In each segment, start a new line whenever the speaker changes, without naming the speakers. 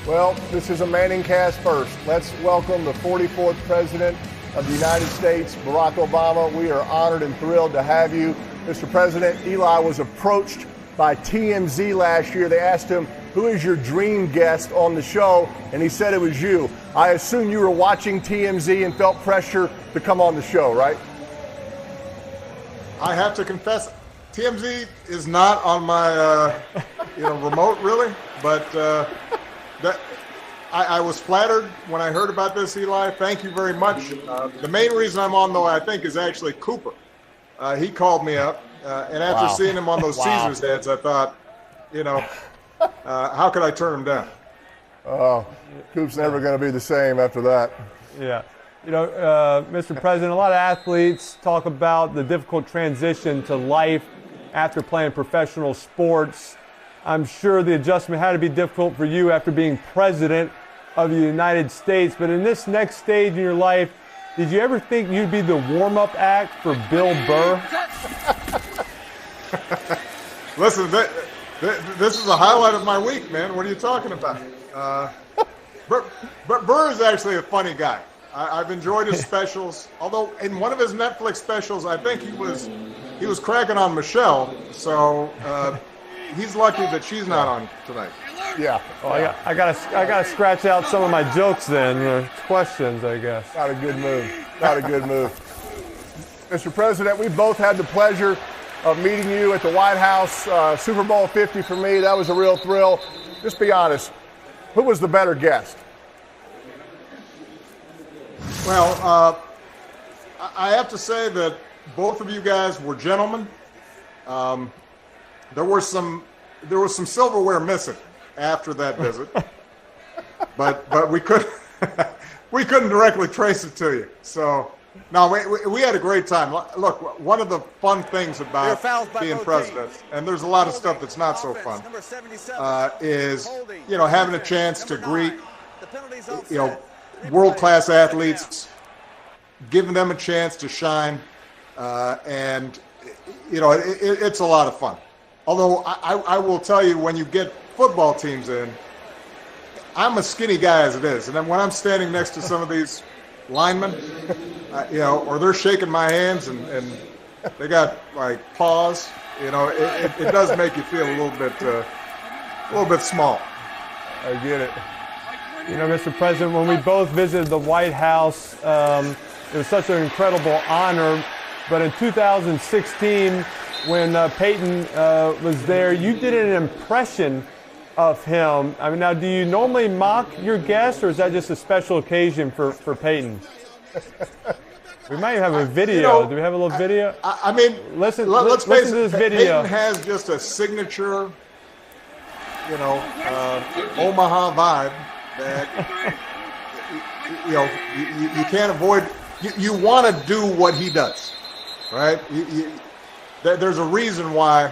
Well, this is a Manning cast first. Let's welcome the 44th President of the United States, Barack Obama. We are honored and thrilled to have you. Mr. President, Eli was approached by TMZ last year. They asked him, who is your dream guest on the show? And he said it was you. I assume you were watching TMZ and felt pressure to come on the show, right?
I have to confess, TMZ is not on my remote, really. But I was flattered when I heard about this, Eli. Thank you very much. The main reason I'm on, though, I think, is actually Cooper. He called me up, and after seeing him on those Caesars heads, I thought, how could I turn him down?
Oh, Coop's never going to be the same after that.
Yeah. Mr. President, a lot of athletes talk about the difficult transition to life after playing professional sports. I'm sure the adjustment had to be difficult for you after being president of the United States. But in this next stage in your life, did you ever think you'd be the warm-up act for Bill Burr?
Listen, this is a highlight of my week, man. What are you talking about? Burr is actually a funny guy. I've enjoyed his specials. Although in one of his Netflix specials, I think he was cracking on Michelle. So he's lucky that she's not on tonight.
Yeah.
Oh, I gotta scratch out some of my jokes then, questions, I guess.
Not a good move. Not a good move. Mr. President, we both had the pleasure of meeting you at the White House. Super Bowl 50 for me, that was a real thrill. Just be honest, who was the better guest?
Well, I have to say that both of you guys were gentlemen. There was some silverware missing after that visit, but we couldn't directly trace it to you. So no, we had a great time. Look, one of the fun things about being president, and there's a lot of stuff that's not so fun, is having a chance to greet world-class athletes, giving them a chance to shine, and it's a lot of fun. Although I will tell you, when you get football teams in, I'm a skinny guy as it is, and then when I'm standing next to some of these linemen, or they're shaking my hands and they got like paws, it does make you feel a little bit small.
I get it.
Mr. President, when we both visited the White House, it was such an incredible honor. But in 2016, when Peyton was there, you did an impression of him. I mean, now, do you normally mock your guests, or is that just a special occasion for Peyton? We might have a video. Do we have a little video?
I mean,
listen
to
this video.
Peyton has just a signature, Omaha vibe that you can't avoid. You want to do what he does, right? There's a reason why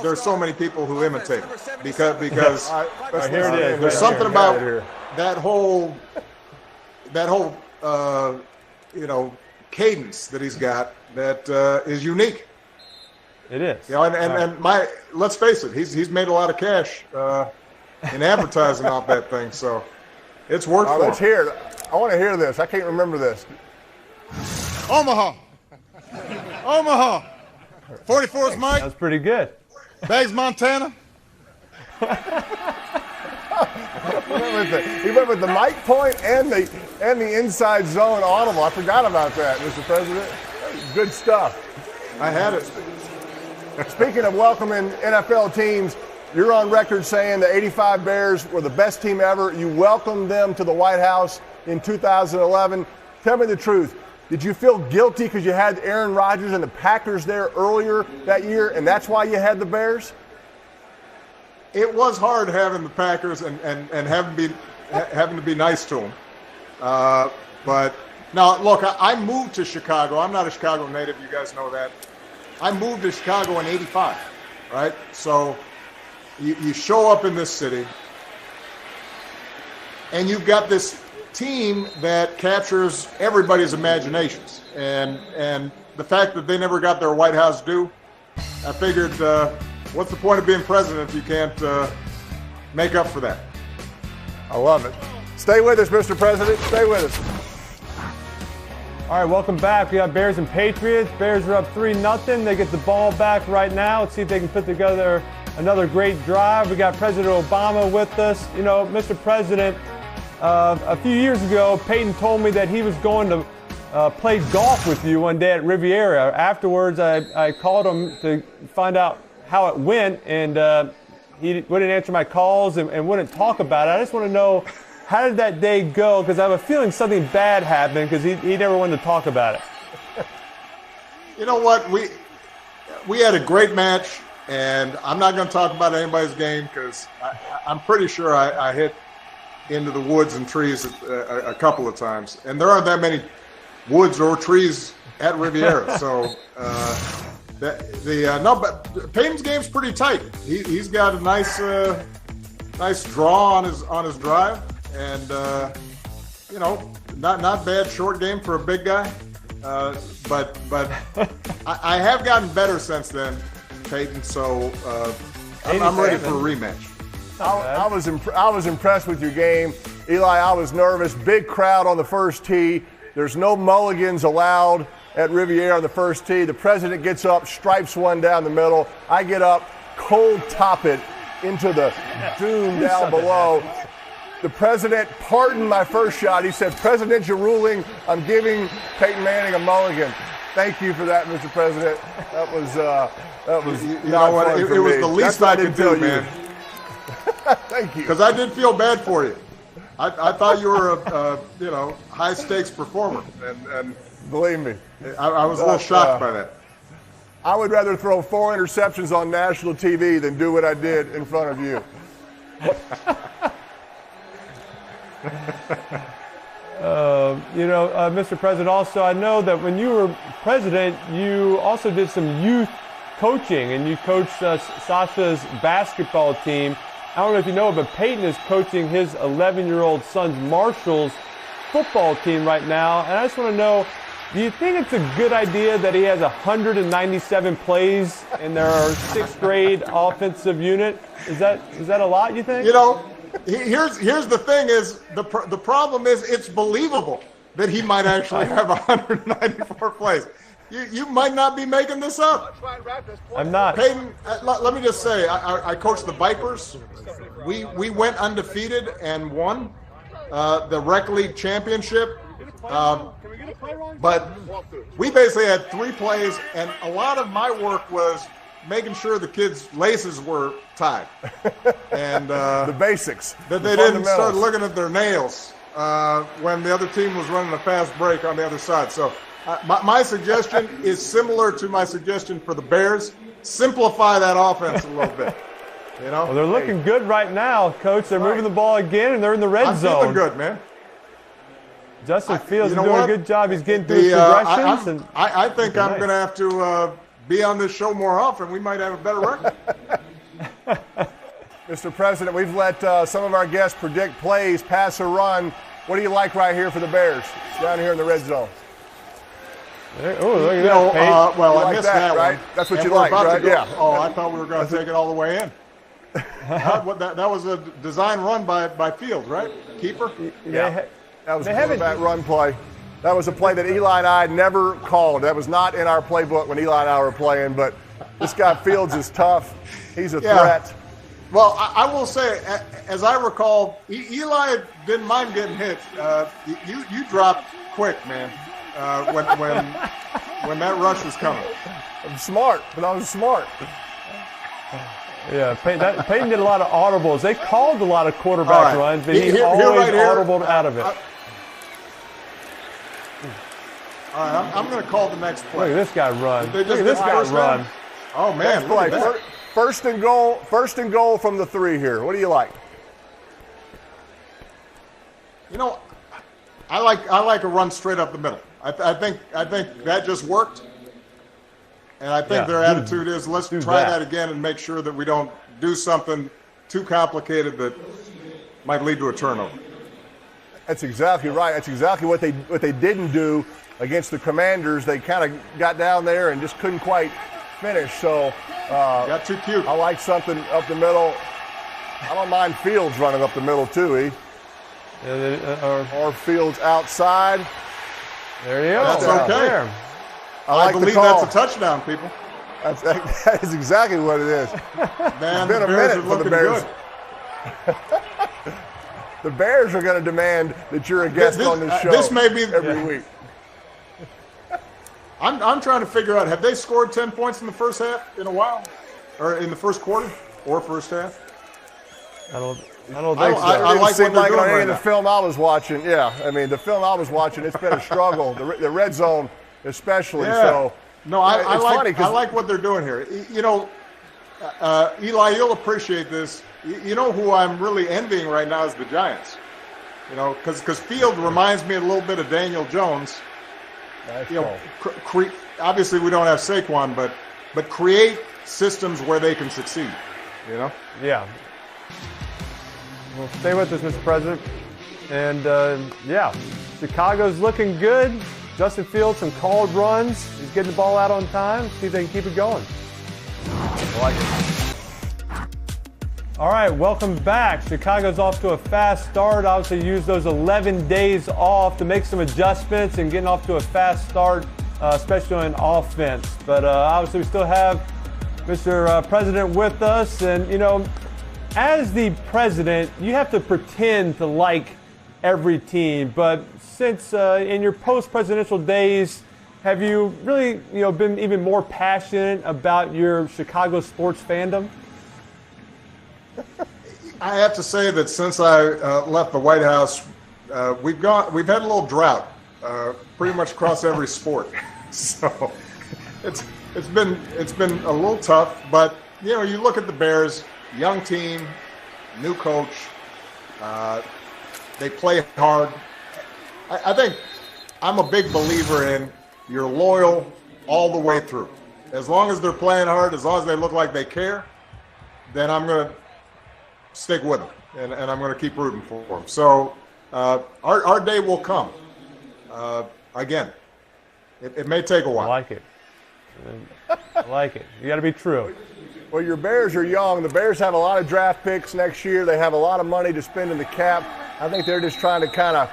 there's so many people who imitate him, because
here it is.
There's something about that whole cadence that he's got that is unique.
It is.
And let's face it, he's made a lot of cash in advertising off that thing, so it's worth it.
Let's hear it. I want to hear this. I can't remember this.
Omaha. 44's Mike.
That's pretty good.
Bags, Montana.
He went with the mic point and the inside zone audible. I forgot about that, Mr. President. Good stuff.
I had it.
Speaking of welcoming NFL teams, you're on record saying the 85 Bears were the best team ever. You welcomed them to the White House in 2011. Tell me the truth. Did you feel guilty because you had Aaron Rodgers and the Packers there earlier that year, and that's why you had the Bears?
It was hard having the Packers and having to be nice to them. But now, look, I moved to Chicago. I'm not a Chicago native. You guys know that. I moved to Chicago in '85, right? So you show up in this city, and you've got this team that captures everybody's imaginations. And the fact that they never got their White House due, I figured, what's the point of being president if you can't make up for that?
I love it. Stay with us, Mr. President. Stay with us.
All right, welcome back. We got Bears and Patriots. Bears are up 3-0. They get the ball back right now. Let's see if they can put together another great drive. We got President Obama with us. You know, Mr. President, a few years ago, Peyton told me that he was going to play golf with you one day at Riviera. Afterwards, I called him to find out how it went, and he wouldn't answer my calls and wouldn't talk about it. I just want to know, how did that day go? Because I have a feeling something bad happened because he never wanted to talk about it.
You know what? We had a great match, and I'm not going to talk about anybody's game because I'm pretty sure I hit into the woods and trees a couple of times. And there aren't that many woods or trees at Riviera. So but Peyton's game's pretty tight. He's got a nice draw on his drive. And, not bad short game for a big guy. But I have gotten better since then, Peyton. So I'm ready for a rematch.
I was impressed with your game. Eli, I was nervous. Big crowd on the first tee. There's no mulligans allowed at Riviera on the first tee. The president gets up, stripes one down the middle. I get up, cold top it into the dune down below. The president pardoned my first shot. He said, "Presidential ruling, I'm giving Peyton Manning a mulligan." Thank you for that, Mr. President. That was
you know what? It was the least I could do, man.
Thank you.
Because I did feel bad for you. I thought you were a high stakes performer, and
believe me,
I was a little shocked by that.
I would rather throw 4 interceptions on national TV than do what I did in front of you.
Mr. President, also, I know that when you were president, you also did some youth coaching, and you coached Sasha's basketball team. I don't know if you know, but Peyton is coaching his 11-year-old son's Marshall's football team right now. And I just want to know, do you think it's a good idea that he has 197 plays in their 6th grade offensive unit? Is that a lot, you think?
You know, here's the thing is, the problem is it's believable that he might actually have 194 plays. You might not be making this up.
I'm not.
Peyton, let me just say, I coached the Vipers. We went undefeated and won the Rec League championship. But we basically had 3 plays, and a lot of my work was making sure the kids' laces were tied. And
the basics.
That they didn't start looking at their nails when the other team was running a fast break on the other side. So my suggestion is similar to my suggestion for the Bears. Simplify that offense a little bit. You know?
Well, they're looking good right now, Coach. They're moving the ball again, and they're in the red zone.
I'm feeling good, man.
Justin Fields is doing a good job. He's getting through his progressions.
I think I'm going to have to be on this show more often. We might have a better record.
Mr. President, we've let some of our guests predict plays, pass or run. What do you like right here for the Bears down here in the red zone?
Oh, look at that,
I missed that
right?
one.
That's what you like, right?
Yeah. Oh, I thought we were going to take it all the way in. That was a design run by Fields, right? Keeper?
Yeah. That was a quarterback run play. That was a play that Eli and I never called. That was not in our playbook when Eli and I were playing, but this guy Fields is tough. He's a threat.
Well, I will say, as I recall, Eli didn't mind getting hit. You dropped quick, man, when that rush was coming.
I'm smart, but I was smart.
Yeah, Peyton did a lot of audibles. They called a lot of quarterback runs, but he always audibled out of it.
All right, I'm going to call the next play.
Look at this guy run. Look at this guy run.
Oh, man. Look at that.
First and goal from the 3 here. What do you like?
You know, I like a run straight up the middle. I think that just worked. And I think their attitude is, let's try that again and make sure that we don't do something too complicated that might lead to a turnover.
That's exactly right. That's exactly what they didn't do against the Commanders. They kind of got down there and just couldn't quite finish. So
got too cute.
I like something up the middle. I don't mind Fields running up the middle too, Our field's outside.
There you go.
That's okay.
There.
I
believe
call.
that's a touchdown, people.
That is exactly what it is.
Man,
It's been
the
a
Bears
minute
are
for the
looking
Bears.
good.
The Bears are going to demand that you're a guest on this show
this may be
every week.
I'm trying to figure out, have they scored 10 points in the first half in a while? Or in the first quarter? Or first half?
I don't think so.
I like
Seemed
what they're
like
doing
on any
right
of the
now.
film I was watching. Yeah, I mean, the film I was watching, it's been a struggle. The red zone, especially.
Yeah.
So,
No, I
it's funny
I
'cause-
like what they're doing here. You know, Eli, you'll appreciate this. You know who I'm really envying right now is the Giants. You know, because Field reminds me a little bit of Daniel Jones.
Nice
You know,
call.
obviously we don't have Saquon, but create systems where they can succeed. You know.
Yeah. Well, stay with us, Mr. President. And yeah, Chicago's looking good. Justin Fields, some called runs. He's getting the ball out on time. See if they can keep it going. I like it. All right, welcome back. Chicago's off to a fast start. Obviously used those 11 days off to make some adjustments and getting off to a fast start, especially on offense. But obviously we still have Mr. President with us. And, you know, as the president, you have to pretend to like every team. But since in your post-presidential days, have you really, you know, been even more passionate about your Chicago sports fandom?
I have to say that since I left the White House, we've had a little drought, pretty much across every sport. So it's been a little tough. But you know, you look at the Bears, young team, new coach. They play hard. I think I'm a big believer in you're loyal all the way through. As long as they're playing hard, as long as they look like they care, then I'm going to stick with them, and I'm going to keep rooting for them. So our day will come. Again, it may take a while.
I like it. I like it. You got to be true.
Well, your Bears are young. The Bears have a lot of draft picks next year. They have a lot of money to spend in the cap. I think they're just trying to kind of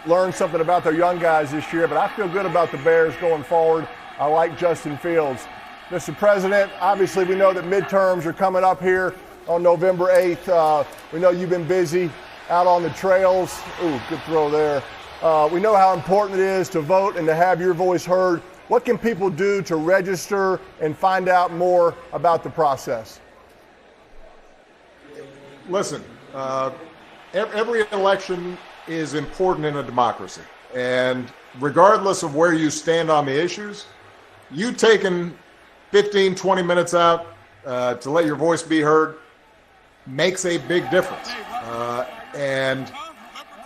learn something about their young guys this year, but I feel good about the Bears going forward. I like Justin Fields. Mr. President, obviously we know that midterms are coming up here on November 8th. We know you've been busy out on the trails. Ooh, good throw there. We know how important it is to vote and to have your voice heard. What can people do to register and find out more about the process?
Listen, every election is important in a democracy. And regardless of where you stand on the issues, you taking 15, 20 minutes out to let your voice be heard makes a big difference. And,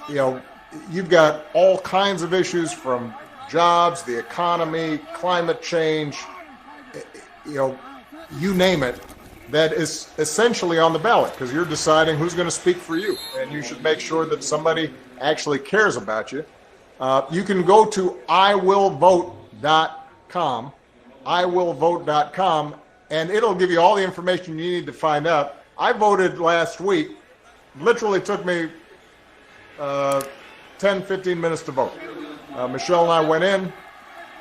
you know, you've got all kinds of issues from jobs, the economy, climate change, you know, you name it, that is essentially on the ballot because you're deciding who's going to speak for you. And you should make sure that somebody actually cares about you. You can go to iwillvote.com, iwillvote.com, and it'll give you all the information you need to find out. I voted last week. Literally took me 10, 15 minutes to vote. Michelle and I went in.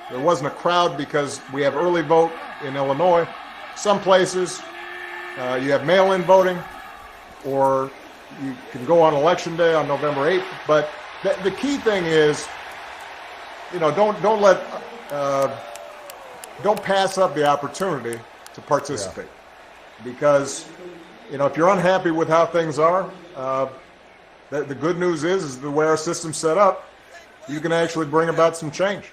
There wasn't a crowd because we have early vote in Illinois. Some places you have mail-in voting, or you can go on Election Day on November 8th. But the key thing is, you know, don't pass up the opportunity to participate, because you know if you're unhappy with how things are, the good news is the way our system's set up, you can actually bring about some change.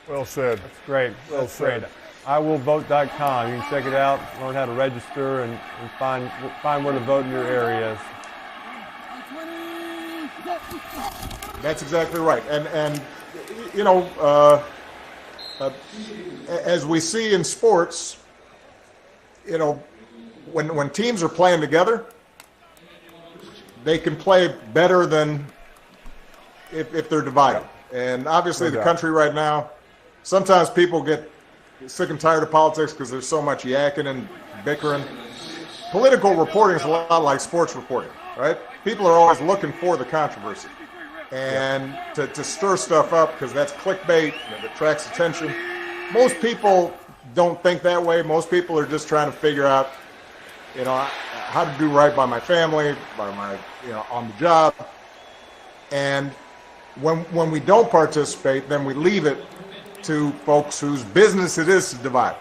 Well said.
That's great.
Well
That's
said.
great. iwillvote.com. You can check it out, learn how to register, and find where to vote in your areas.
That's exactly right. And you know, as we see in sports, you know, when teams are playing together, they can play better than if they're divided. And obviously the country right now, sometimes people get sick and tired of politics because there's so much yakking and bickering. Political reporting is a lot like sports reporting. right? People are always looking for the controversy. And to stir stuff up, because that's clickbait, and it attracts attention. Most people don't think that way. Most people are just trying to figure out, how to do right by my family, by my, on the job. And when we don't participate, then we leave it to folks whose business it is to divide.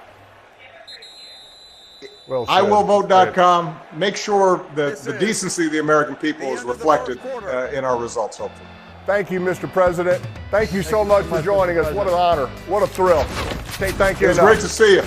Well said.
IWillVote.com. Make sure that the decency of the American people is reflected in our results, hopefully.
Thank you, Mr. President. Thank you so much for joining us. What an honor. What a thrill. Can't thank you
It was
enough.
great to see you.